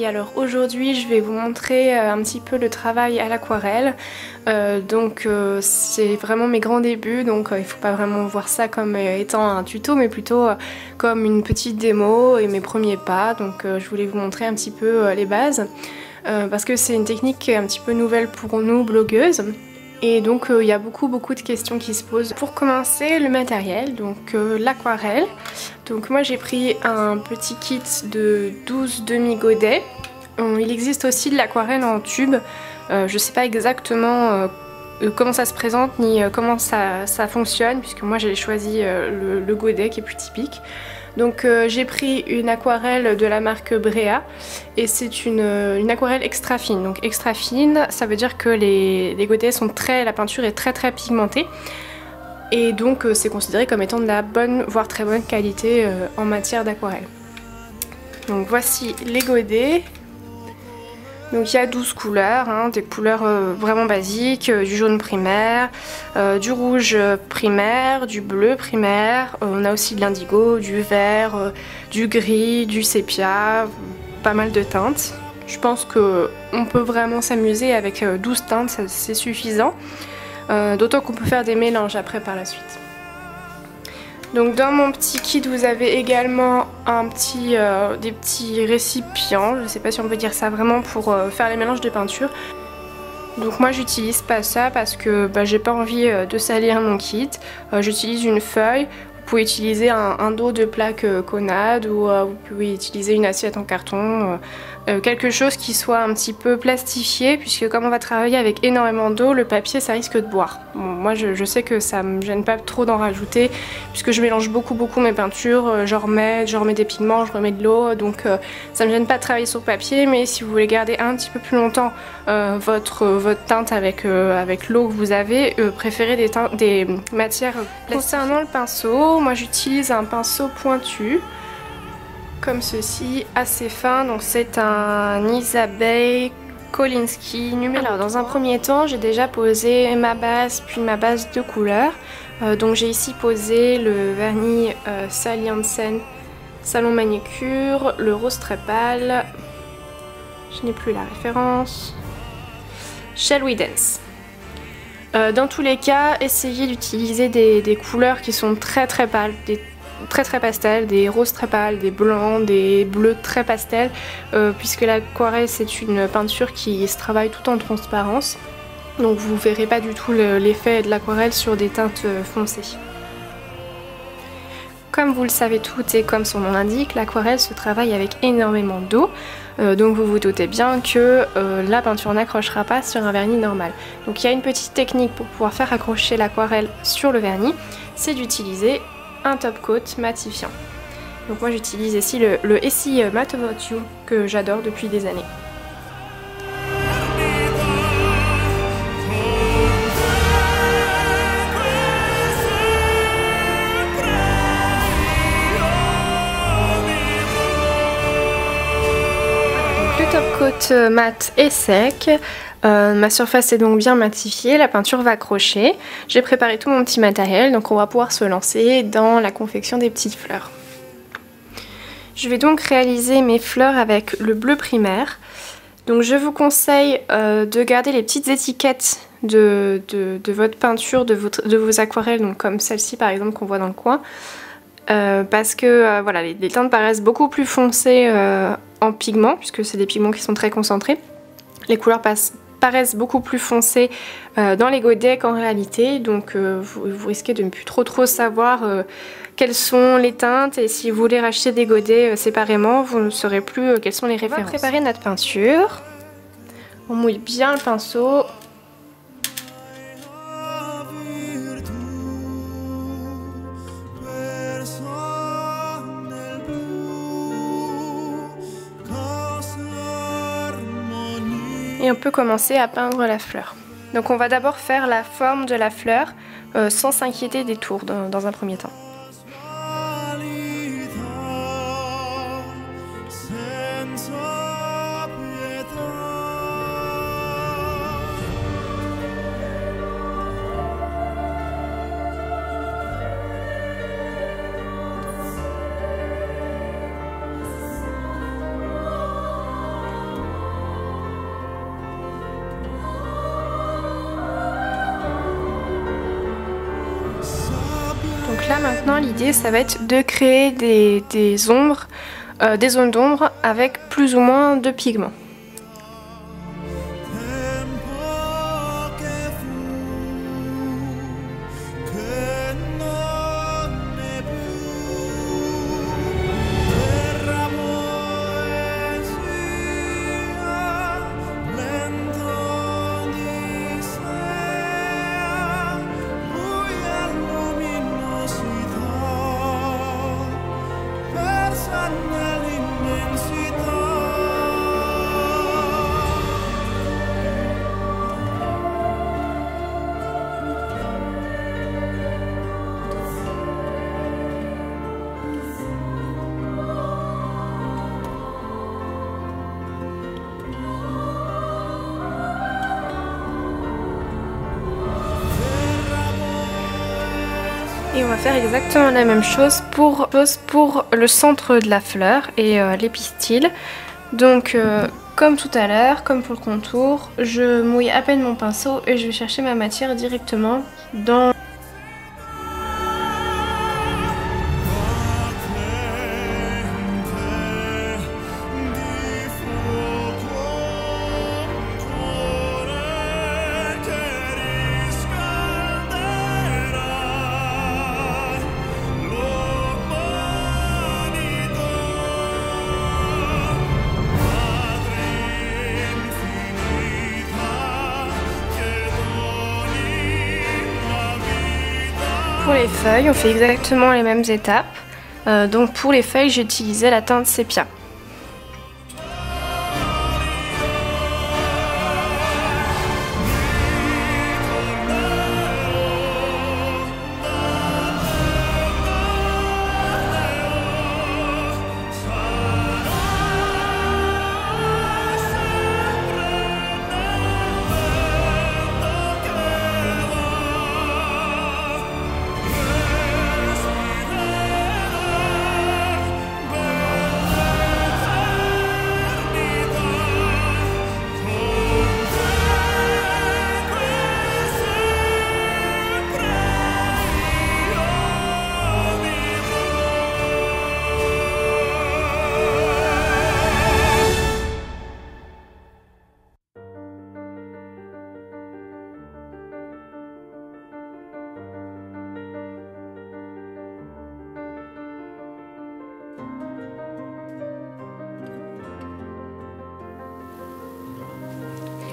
Oui, alors aujourd'hui je vais vous montrer un petit peu le travail à l'aquarelle. C'est vraiment mes grands débuts, donc il ne faut pas vraiment voir ça comme étant un tuto, mais plutôt comme une petite démo et mes premiers pas. Donc je voulais vous montrer un petit peu les bases, parce que c'est une technique qui est un petit peu nouvelle pour nous blogueuses. Et donc il y a beaucoup de questions qui se posent. Pour commencer, le matériel, donc l'aquarelle. Donc moi j'ai pris un petit kit de 12 demi-godets. Il existe aussi de l'aquarelle en tube. Je sais pas exactement comment ça se présente ni comment ça fonctionne, puisque moi j'ai choisi le godet qui est plus typique. Donc j'ai pris une aquarelle de la marque Brea et c'est une aquarelle extra fine. Donc extra fine, ça veut dire que les godets sont la peinture est très pigmentée et donc c'est considéré comme étant de la bonne voire très bonne qualité en matière d'aquarelle. Donc voici les godets. Donc il y a 12 couleurs, hein, des couleurs vraiment basiques, du jaune primaire, du rouge primaire, du bleu primaire, on a aussi de l'indigo, du vert, du gris, du sépia, pas mal de teintes. Je pense qu'on peut vraiment s'amuser avec 12 teintes, c'est suffisant, d'autant qu'on peut faire des mélanges après par la suite. Donc dans mon petit kit vous avez également des petits récipients, je ne sais pas si on peut dire ça vraiment, pour faire les mélanges de peinture. Donc moi j'utilise pas ça parce que j'ai pas envie de salir mon kit. J'utilise une feuille, vous pouvez utiliser un dos de plaque Conad ou vous pouvez utiliser une assiette en carton. Quelque chose qui soit un petit peu plastifié, puisque comme on va travailler avec énormément d'eau, le papier ça risque de boire. Bon, moi je sais que ça me gêne pas trop d'en rajouter, puisque je mélange beaucoup mes peintures, je remets des pigments, je remets de l'eau, donc ça me gêne pas de travailler sur papier. Mais si vous voulez garder un petit peu plus longtemps votre teinte avec l'eau que vous avez, préférez des matières plastiques. Concernant le pinceau, moi j'utilise un pinceau pointu comme ceci, assez fin. Donc c'est un Isabelle Kolinsky numéro 3. Alors dans un premier temps j'ai déjà posé ma base puis ma base de couleur. Donc j'ai ici posé le vernis Sally Hansen Salon Manicure, le rose très pâle, je n'ai plus la référence, Shall We Dance. Dans tous les cas, essayez d'utiliser des couleurs qui sont très pâles, très pastel, des roses très pâles, des blancs, des bleus très pastel, puisque l'aquarelle c'est une peinture qui se travaille tout en transparence, donc vous verrez pas du tout l'effet de l'aquarelle sur des teintes foncées. Comme vous le savez toutes et comme son nom l'indique, l'aquarelle se travaille avec énormément d'eau, donc vous vous doutez bien que la peinture n'accrochera pas sur un vernis normal. Donc il y a une petite technique pour pouvoir faire accrocher l'aquarelle sur le vernis, c'est d'utiliser un top coat matifiant. Donc moi j'utilise ici le Essie Matte About You que j'adore depuis des années. Donc le top coat mat est sec. Ma surface est donc bien matifiée, la peinture va accrocher. J'ai préparé tout mon petit matériel, donc on va pouvoir se lancer dans la confection des petites fleurs. Je vais donc réaliser mes fleurs avec le bleu primaire. Donc je vous conseille de garder les petites étiquettes de votre peinture, de vos aquarelles, donc comme celle-ci par exemple qu'on voit dans le coin. Parce que voilà, les teintes paraissent beaucoup plus foncées en pigments, puisque c'est des pigments qui sont très concentrés. Les couleurs paraissent beaucoup plus foncées dans les godets qu'en réalité, donc vous risquez de ne plus trop savoir quelles sont les teintes, et si vous voulez racheter des godets séparément, vous ne saurez plus quelles sont les références. On va préparer notre peinture, on mouille bien le pinceau. Et on peut commencer à peindre la fleur. Donc on va d'abord faire la forme de la fleur sans s'inquiéter des tours dans un premier temps. Donc là maintenant l'idée ça va être de créer des ombres, des zones d'ombre avec plus ou moins de pigments. Et on va faire exactement la même chose pour le centre de la fleur et les pistils. Donc comme tout à l'heure, comme pour le contour, je mouille à peine mon pinceau et je vais chercher ma matière directement dans... Pour les feuilles, on fait exactement les mêmes étapes. Donc pour les feuilles, j'ai utilisé la teinte sépia.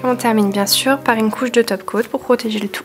On termine bien sûr par une couche de top coat pour protéger le tout.